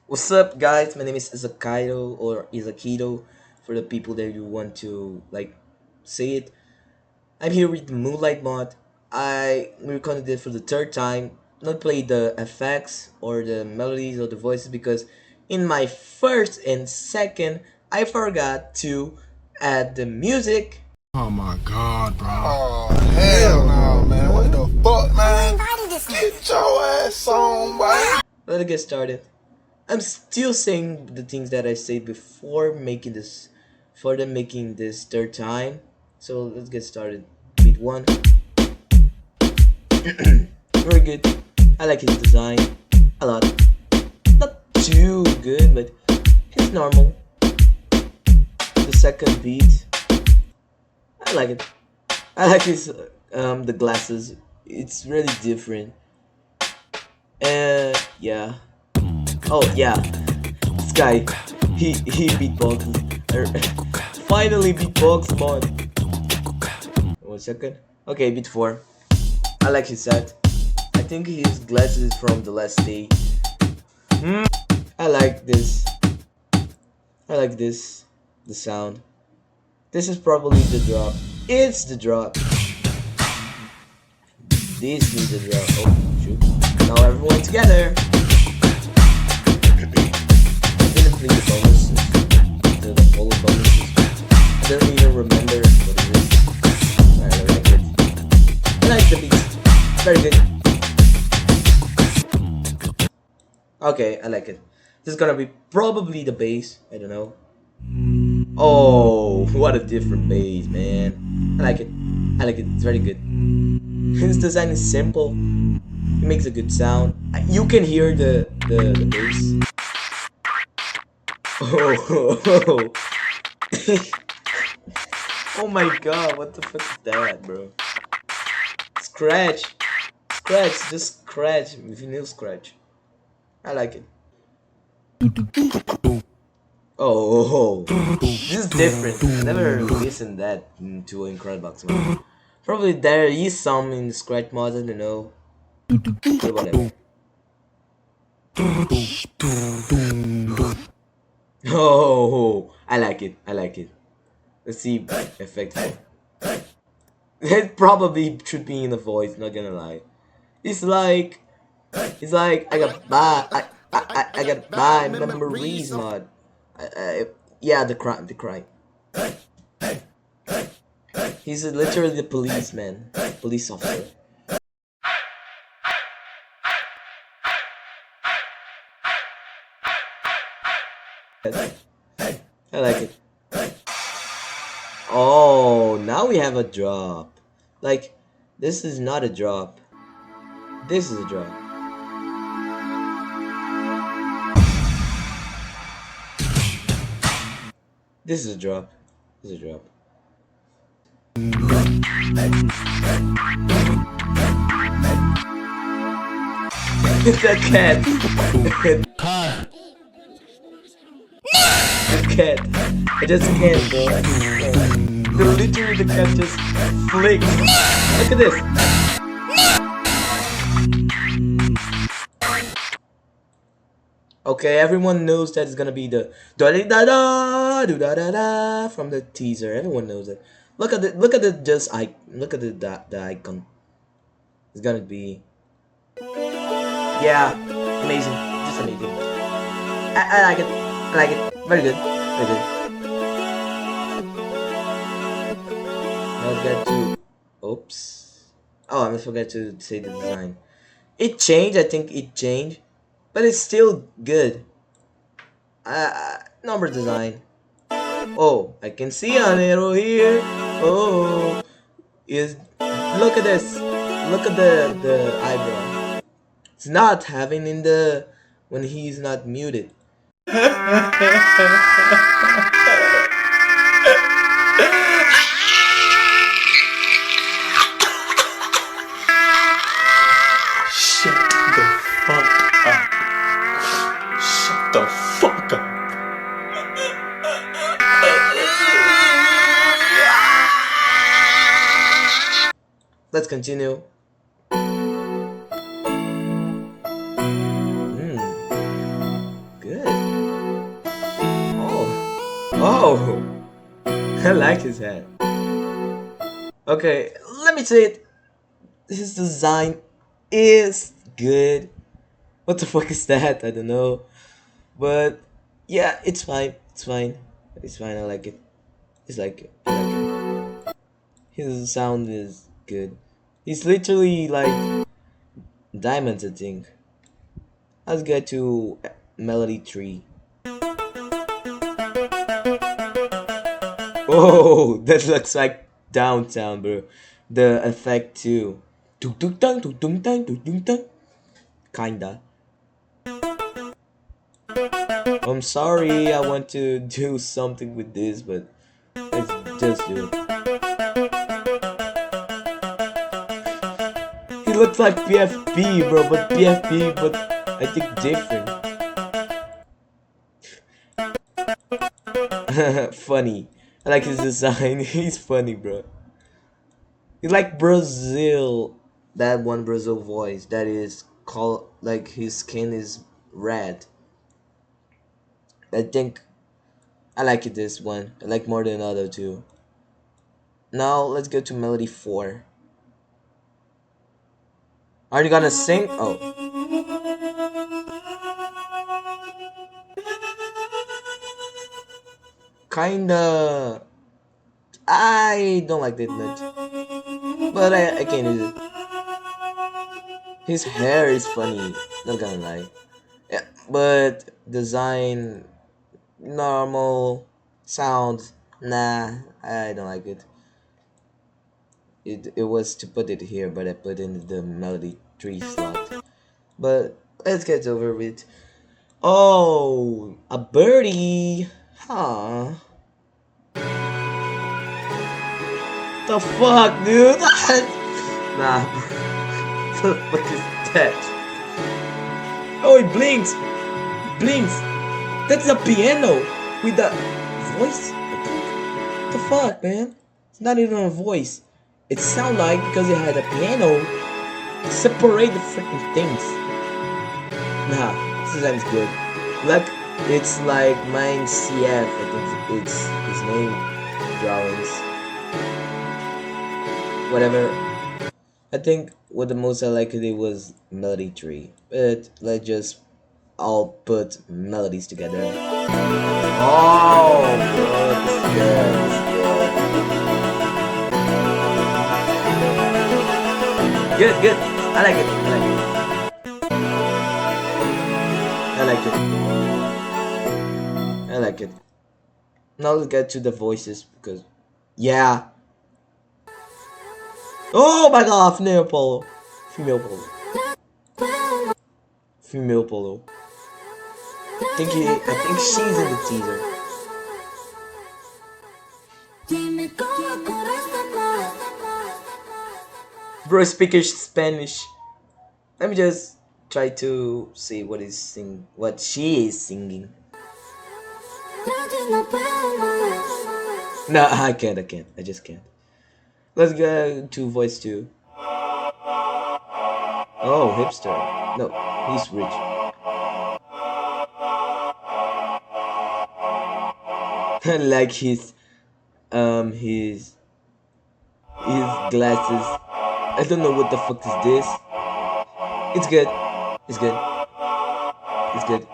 What's up, guys? My name is Izakaido or Izakido for the people that you want to say it. I'm here with the Moonlight mod. I recorded it for the third time. Not play the effects or the melodies or the voices because in my first and second I forgot to add the music. Oh my god, bro. Oh, hell no, man. What the fuck, man? Get your ass on, boy. Let's get started. I'm still saying the things that I said before them making this third time. So let's get started. Beat one. Very good. I like his design a lot. Not too good, but it's normal. The second beat, I like it. I like his the glasses. It's really different. Yeah. Oh yeah, this guy, he beatboxes. Finally beatbox mod. 1 second. Okay, beat four. I like his set. I think his glasses is from the last day. I like this. I like this. The sound. This is probably the drop. It's the drop. This needs a drop. Oh shoot! Now everyone together. I didn't play the bonuses. The full bonuses. I don't even remember what it is. I like it. I like the beat. Very good. Okay, I like it. This is gonna be probably the bass. I don't know. Oh, what a different bass, man. I like it. I like it. It's very good. His design is simple. It makes a good sound. You can hear the bass. Oh, oh my god, what the fuck is that, bro? Scratch. Scratch, just scratch. Vinyl scratch. I like it. Oh, this is different. I never listened that to Incredibox mode. Probably there is some in the scratch mod, I don't know. But whatever. Oh, I like it. I like it. Let's see effect. It probably should be in the voice, not gonna lie. It's like I got I got bad memories mod. Yeah, the crime. He's literally the policeman, police officer. I like it. Oh, now we have a drop. Like, this is not a drop. This is a drop. This is a drop. This is a drop. The cat. The cat. I just can't, bro. Literally, the cat just flicks. Look at this. Okay, everyone knows that it's gonna be the da da da da da da da from the teaser. Everyone knows it. Look at the just look at the icon. It's gonna be yeah, amazing, just amazing. I like it. I like it. Very good. Very good. Now let's get to oops. Oh, I forgot to say the design. It changed. I think it changed, but it's still good. Number design. Oh, I can see an arrow here. Oh, is look at this. Look at the eyebrow. It's not having in the when he's not muted. Shut the fuck up. Shut the fuck up. Let's continue. Good. Oh, I like his hat. Okay, let me say it. His design is good. What the fuck is that? I don't know. But yeah, it's fine. It's fine. It's fine. I like it. I like it. His sound is good. He's literally like diamonds, I think. Let's get to Melody 3. Oh, that looks like downtown, bro. The effect too. Tung tung tang, tung tung tang, tung tung tang. Kinda. I'm sorry, I want to do something with this, but let's just do it. He looks like PFP, bro, but PFP, but I think different. Funny. I like his design. He's funny, bro. He's like Brazil. That one Brazil voice that is called like his skin is red. I think I like it this one. I like more than the other two. Now let's go to Melody 4. Are you gonna sing? Oh. Kinda. I don't like that much. But I can use it. His hair is funny. Not gonna lie. Yeah, but design, normal, sound, nah, I don't like it. It was to put it here, but I put in the Melody 3 slot. But let's get over with. Oh, a birdie. Huh. The fuck, dude? Nah, bro. The fuck is that? Oh, it blinks. It blinks. That's a piano with the voice. The fuck, man? It's not even a voice. It sound like because it had a piano, separate the freaking things. Nah, this design is good. Like it's like mine CF. I think it's his name. Drawings. Whatever. I think what the most I liked it was Melody 3. But let's just all put melodies together. Oh, good, good, good. I like it. I like it. I like it. Now let's get to the voices because, yeah. Oh my god, female polo. Female polo. Female polo. I think she's in the teaser. Bro, speaking Spanish. Let me just try to see what she is singing. No, I can't. I just can't. Let's go to voice 2. Oh, hipster. No, he's rich. Like his glasses. I don't know what the fuck is this. It's good. It's good. It's good.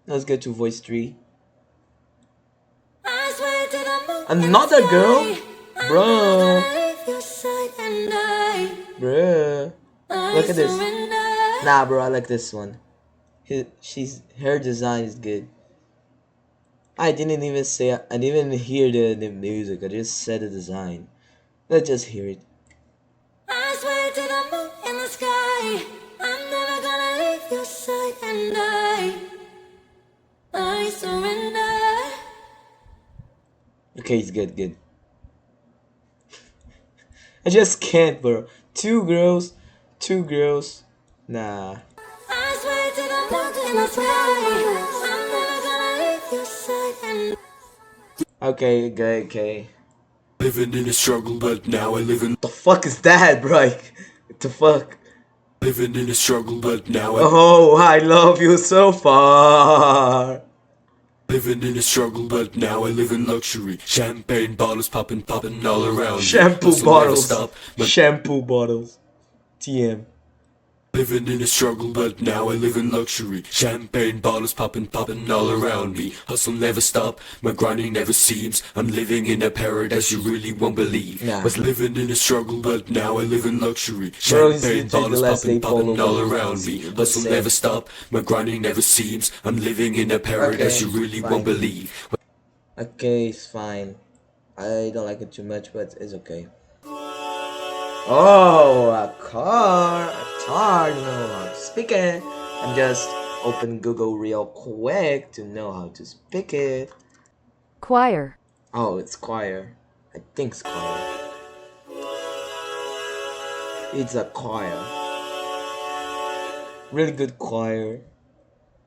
Let's go to voice 3. Another girl? Bro. Bro. Look at this. Nah, bro, I like this one. Her design is good. I didn't even hear the music. I just said the design. Let's just hear it. I swear to the moon and the sky, I'm never gonna leave your side, and I surrender. Okay, it's good. I just can't, bro. Two girls. Nah. I swear to the moon and the sky, I'm never gonna leave your side, and okay. Living in a struggle, but now I live in. The fuck is that, bro? What the fuck? Living in a struggle, but now I Oh, I love you so far. living in a struggle, but now I live in luxury. Champagne bottles popping, popping all around me. Shampoo Hustle never bottles. stop. Shampoo bottles. TM. Living in a struggle, but now I live in luxury. Champagne bottles popping, popping all around me. Hustle never stop, my grinding never seems. I'm living in a paradise you really won't believe. Nah. Was living in a struggle, but now I live in luxury. Bro, it's Champagne literally the bottles last day popping, popping follow all me. around me. That's Hustle sad. never stop, my grinding never seems. I'm living in a paradise Okay, you really fine. won't believe. Okay, it's fine. I don't like it too much, but it's okay. Oh, a car. A car. You know how to speak it. I'm just open Google real quick to know how to speak it. Choir. Oh, it's choir. I think it's choir. It's a choir. Really good choir.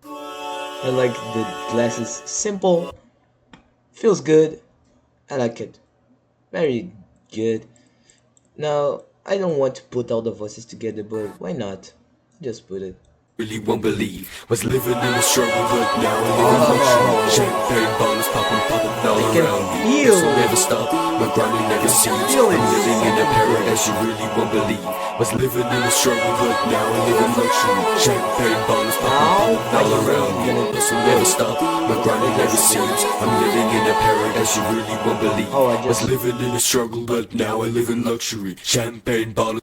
I like the glasses. Simple. Feels good. I like it. Very good. Now, I don't want to put all the voices together, but why not? Just put it. Really won't believe. Was living in a struggle, but now I live in luxury. Champagne bottles popping, popping all I can around me. feel Hustle never stop, my grinding never cease. feel it. I'm living in a paradise you really won't believe. Was living in a struggle, but now I live in luxury. Champagne bottles popping, popping all around me. Hustle never stop, my grinding never cease. I'm living in a paradise you really won't believe. Oh, I just- Was living in a struggle, but now I live in luxury. Champagne bottles.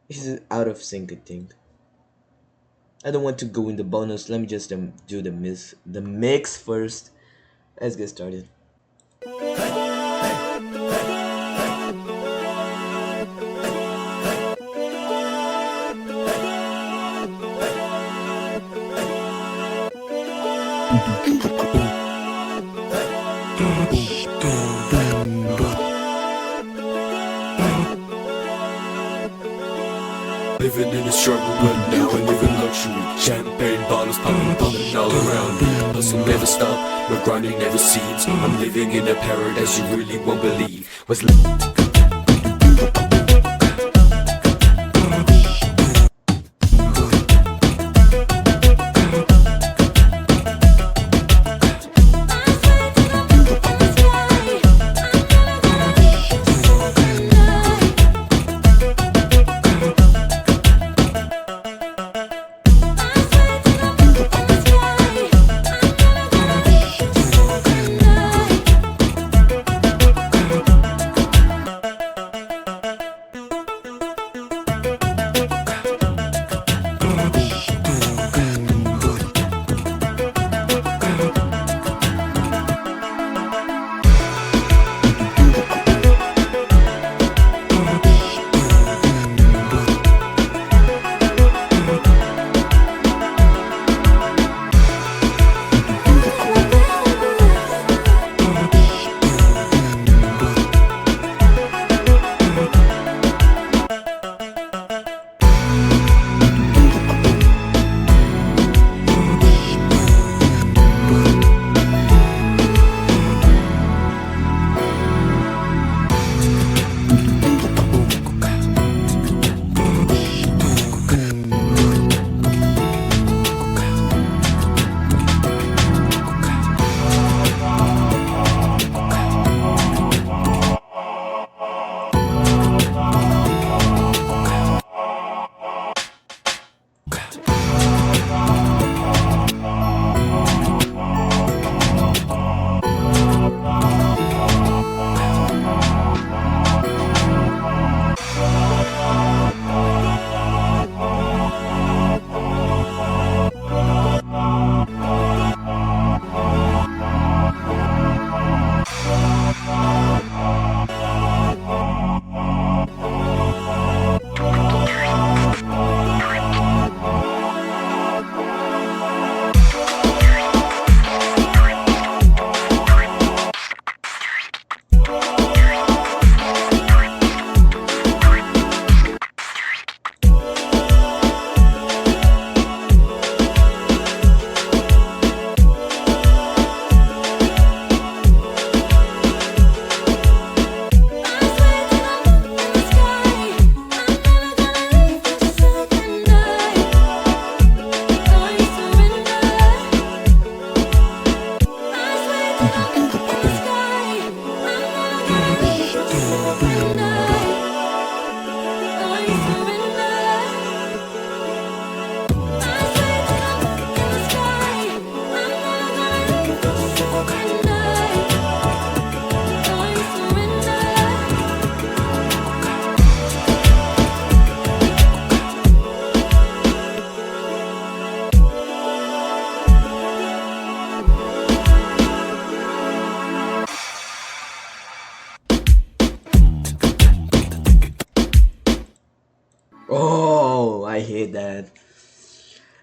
This is out of sync, I think. I don't want to go in the bonus. Let me just do the mix first. Let's get started. Living in a struggle, but now I live in luxury. Champagne bottles popping, popping all around me. Hustle never stop, my grinding never cease. I'm living in a paradise you really won't believe. Was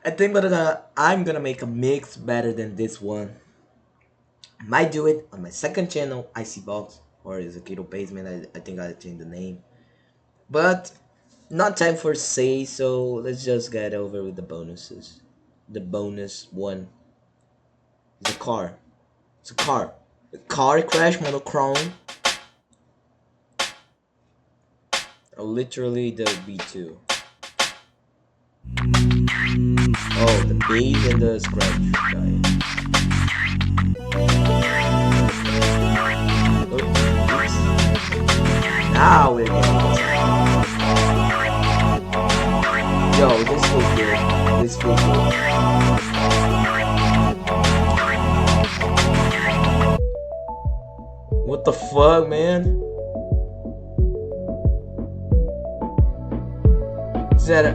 I think that I'm gonna make a mix better than this one. Might do it on my second channel, Box, or is a Keto Basement. I think I changed the name. But not time for say, so let's just get over with the bonuses. The bonus one is a car. It's a car. A car crash monochrome. Literally the B2. Oh, the bass and the scratch guy. Oops. Now we're getting Yo, this feels good. This feels good. What the fuck, man? That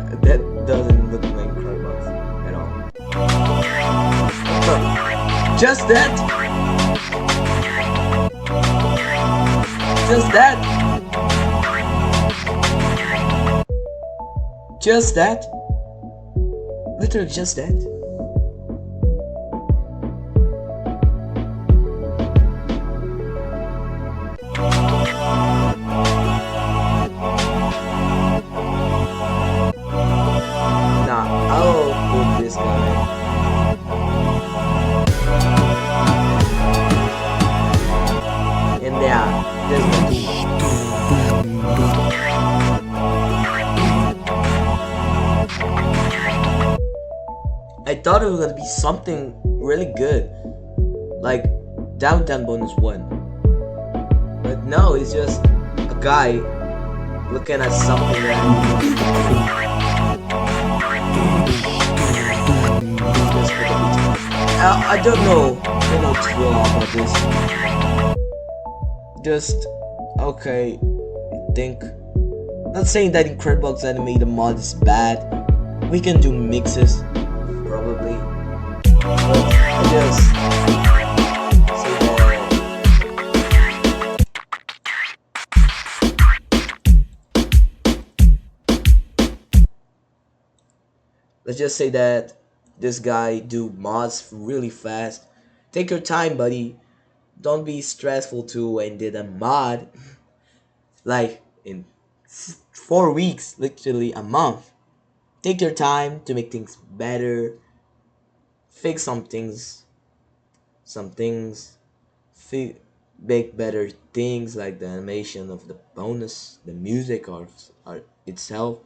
doesn't look like Incredibox at all. Just that? Just that? Just that? Literally just that? Nah, I'll put this guy. And yeah, there's my I thought it was gonna be something really good, like Downtown Bonus 1. But no, it's just a guy looking at something that I don't know. I don't know too well about this. Just okay. I think. Not saying that Incredibox animated mod is bad. We can do mixes, probably. But I just say let's just say that this guy do mods really fast. Take your time, buddy. Don't be stressful too and did a mod like in 4 weeks, literally a month. Take your time to make things better, fix some things, make better things like the animation of the bonus, the music or itself.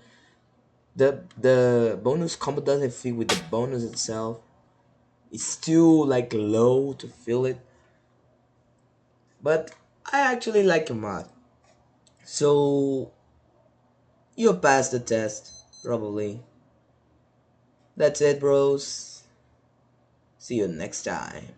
The bonus combo doesn't fit with the bonus itself. It's too like low to feel it. But I actually like a mod. So you'll pass the test, probably. That's it, bros. See you next time.